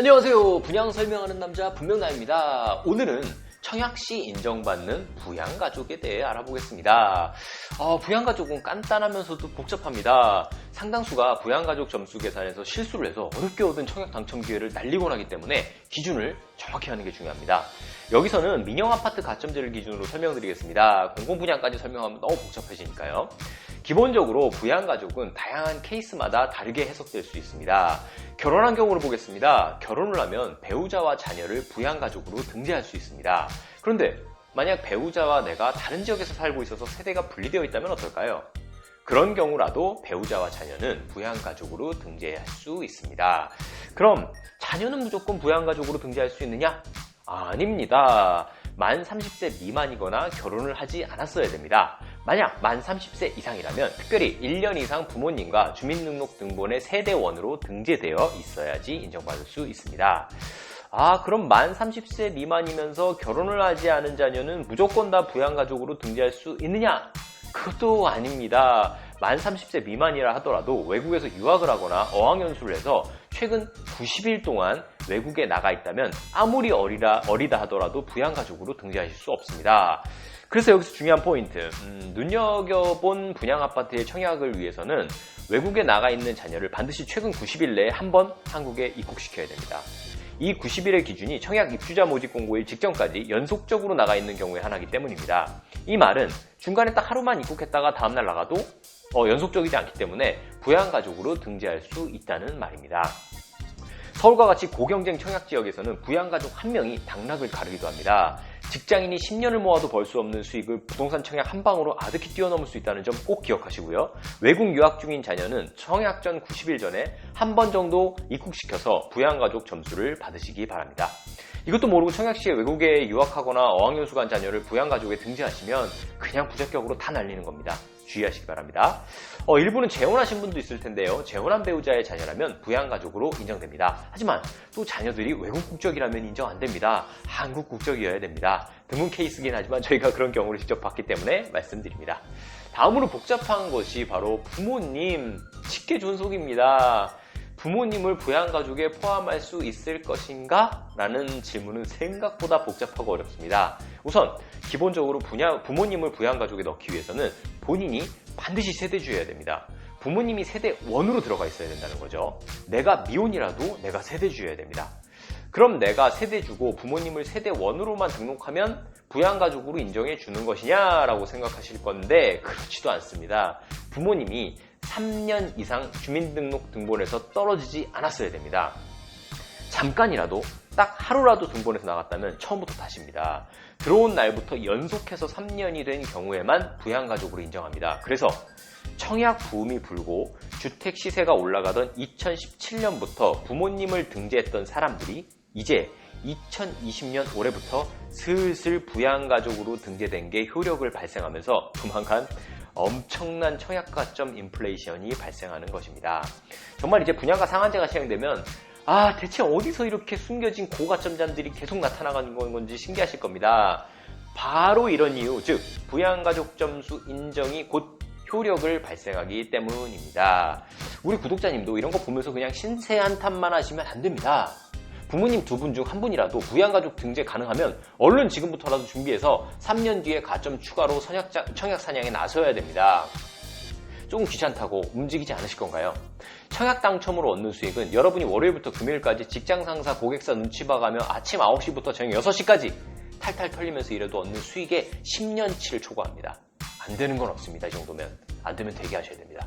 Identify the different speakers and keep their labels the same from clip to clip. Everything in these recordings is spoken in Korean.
Speaker 1: 안녕하세요. 분양 설명하는 남자 분명나입니다. 오늘은 청약시 인정받는 부양가족에 대해 알아보겠습니다. 부양가족은 간단하면서도 복잡합니다. 상당수가 부양가족 점수 계산에서 실수를 해서 어렵게 얻은 청약 당첨 기회를 날리곤 하기 때문에 기준을 정확히 하는 게 중요합니다. 여기서는 민영아파트 가점제를 기준으로 설명드리겠습니다. 공공분양까지 설명하면 너무 복잡해지니까요. 기본적으로 부양가족은 다양한 케이스마다 다르게 해석될 수 있습니다. 결혼한 경우를 보겠습니다. 결혼을 하면 배우자와 자녀를 부양가족으로 등재할 수 있습니다. 그런데 만약 배우자와 내가 다른 지역에서 살고 있어서 세대가 분리되어 있다면 어떨까요? 그런 경우라도 배우자와 자녀는 부양가족으로 등재할 수 있습니다. 그럼 자녀는 무조건 부양가족으로 등재할 수 있느냐? 아닙니다. 만 30세 미만이거나 결혼을 하지 않았어야 됩니다. 만약 만 30세 이상이라면 특별히 1년 이상 부모님과 주민등록등본의 세대원으로 등재되어 있어야지 인정받을 수 있습니다. 그럼 만 30세 미만이면서 결혼을 하지 않은 자녀는 무조건 다 부양가족으로 등재할 수 있느냐? 그것도 아닙니다. 만 30세 미만이라 하더라도 외국에서 유학을 하거나 어학연수를 해서 최근 90일 동안 외국에 나가 있다면 아무리 어리다 하더라도 부양가족으로 등재하실 수 없습니다. 그래서 여기서 중요한 포인트, 눈여겨본 분양아파트의 청약을 위해서는 외국에 나가 있는 자녀를 반드시 최근 90일 내에 한 번 한국에 입국시켜야 됩니다. 이 90일의 기준이 청약 입주자 모집 공고일 직전까지 연속적으로 나가 있는 경우에 하나이기 때문입니다. 이 말은 중간에 딱 하루만 입국했다가 다음날 나가도 연속적이지 않기 때문에 부양가족으로 등재할 수 있다는 말입니다. 서울과 같이 고경쟁 청약 지역에서는 부양가족 한 명이 당락을 가르기도 합니다. 직장인이 10년을 모아도 벌 수 없는 수익을 부동산 청약 한 방으로 아득히 뛰어넘을 수 있다는 점 꼭 기억하시고요. 외국 유학 중인 자녀는 청약 전 90일 전에 한 번 정도 입국시켜서 부양가족 점수를 받으시기 바랍니다. 이것도 모르고 청약 시에 외국에 유학하거나 어학연수 간 자녀를 부양가족에 등재하시면 그냥 부적격으로 다 날리는 겁니다. 주의하시기 바랍니다. 일부는 재혼하신 분도 있을 텐데요. 재혼한 배우자의 자녀라면 부양가족으로 인정됩니다. 하지만 또 자녀들이 외국 국적이라면 인정 안 됩니다. 한국 국적이어야 됩니다. 드문 케이스긴 하지만 저희가 그런 경우를 직접 봤기 때문에 말씀드립니다. 다음으로 복잡한 것이 바로 부모님 직계존속입니다. 부모님을 부양가족에 포함할 수 있을 것인가? 라는 질문은 생각보다 복잡하고 어렵습니다. 우선 기본적으로 부모님을 부양가족에 넣기 위해서는 본인이 반드시 세대주여야 됩니다. 부모님이 세대 1으로 들어가 있어야 된다는 거죠. 내가 미혼이라도 내가 세대주여야 됩니다. 그럼 내가 세대주고 부모님을 세대 1으로만 등록하면 부양가족으로 인정해 주는 것이냐라고 생각하실 건데 그렇지도 않습니다. 부모님이 3년 이상 주민등록등본에서 떨어지지 않았어야 됩니다. 잠깐이라도 딱 하루라도 등본에서 나갔다면 처음부터 다시입니다. 들어온 날부터 연속해서 3년이 된 경우에만 부양가족으로 인정합니다. 그래서 청약 부음이 불고 주택 시세가 올라가던 2017년부터 부모님을 등재했던 사람들이 이제 2020년 올해부터 슬슬 부양가족으로 등재된 게 효력을 발생하면서 조만간 엄청난 청약가점 인플레이션이 발생하는 것입니다. 정말 이제 분양가 상한제가 시행되면 대체 어디서 이렇게 숨겨진 고가점자들이 계속 나타나는 건지 신기하실 겁니다. 바로 이런 이유, 즉 부양가족 점수 인정이 곧 효력을 발생하기 때문입니다. 우리 구독자님도 이런 거 보면서 그냥 신세 한탄만 하시면 안 됩니다. 부모님 2분 중 1분이라도 부양가족 등재 가능하면 얼른 지금부터라도 준비해서 3년 뒤에 가점 추가로 청약 사냥에 나서야 됩니다. 조금 귀찮다고 움직이지 않으실 건가요? 청약 당첨으로 얻는 수익은 여러분이 월요일부터 금요일까지 직장 상사, 고객사 눈치 봐가며 아침 9시부터 저녁 6시까지 탈탈 털리면서 일해도 얻는 수익의 10년치를 초과합니다. 안 되는 건 없습니다. 이 정도면. 안 되면 되게 하셔야 됩니다.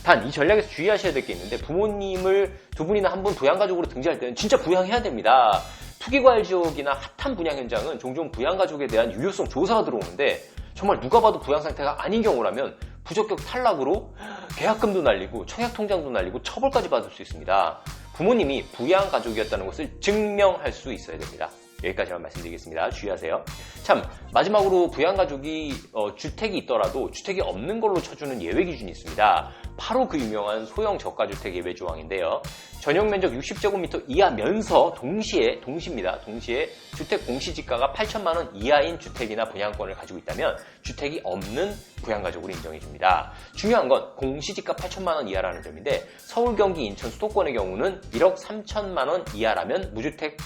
Speaker 1: 단 이 전략에서 주의하셔야 될 게 있는데 부모님을 2분이나 1분 부양가족으로 등재할 때는 진짜 부양해야 됩니다. 투기과열 지역이나 핫한 분양 현장은 종종 부양가족에 대한 유효성 조사가 들어오는데 정말 누가 봐도 부양 상태가 아닌 경우라면 부적격 탈락으로 계약금도 날리고 청약통장도 날리고 처벌까지 받을 수 있습니다. 부모님이 부양가족이었다는 것을 증명할 수 있어야 됩니다. 여기까지만 말씀드리겠습니다. 주의하세요. 참, 마지막으로 부양가족이 주택이 있더라도 주택이 없는 걸로 쳐주는 예외 기준이 있습니다. 바로 그 유명한 소형 저가주택 예외 조항인데요. 전용 면적 60제곱미터 이하면서 동시입니다. 동시에 주택 공시지가가 8천만 원 이하인 주택이나 분양권을 가지고 있다면 주택이 없는 부양가족으로 인정해줍니다. 중요한 건 공시지가 8천만 원 이하라는 점인데 서울, 경기, 인천, 수도권의 경우는 1억 3천만 원 이하라면 무주택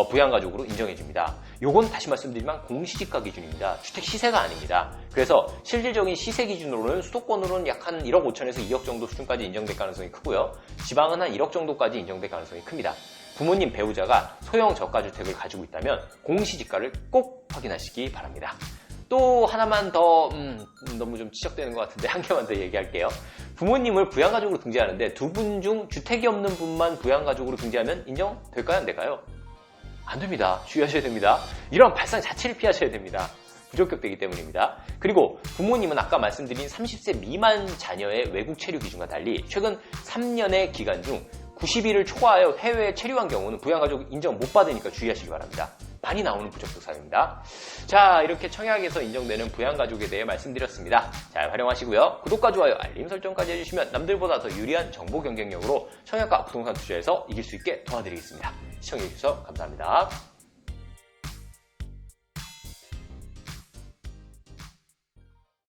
Speaker 1: 부양가족으로 인정해줍니다. 요건 다시 말씀드리지만 공시지가 기준입니다. 주택 시세가 아닙니다. 그래서 실질적인 시세 기준으로는 수도권으로는 약 한 1억 5천에서 2억 정도 수준까지 인정될 가능성이 크고요. 지방은 한 1억 정도까지 인정될 가능성이 큽니다. 부모님, 배우자가 소형 저가주택을 가지고 있다면 공시지가를 꼭 확인하시기 바랍니다. 또 하나만 더 너무 좀 지적되는 것 같은데 한 개만 더 얘기할게요. 부모님을 부양가족으로 등재하는데 두 분 중 주택이 없는 분만 부양가족으로 등재하면 인정될까요? 안 될까요? 안 됩니다. 주의하셔야 됩니다. 이런 발상 자체를 피하셔야 됩니다. 부적격되기 때문입니다. 그리고 부모님은 아까 말씀드린 30세 미만 자녀의 외국 체류 기준과 달리 최근 3년의 기간 중 90일을 초과하여 해외에 체류한 경우는 부양가족 인정 못 받으니까 주의하시기 바랍니다. 많이 나오는 부적격 사유입니다. 자, 이렇게 청약에서 인정되는 부양가족에 대해 말씀드렸습니다. 잘 활용하시고요. 구독과 좋아요, 알림 설정까지 해주시면 남들보다 더 유리한 정보 경쟁력으로 청약과 부동산 투자에서 이길 수 있게 도와드리겠습니다. 시청해주셔서 감사합니다.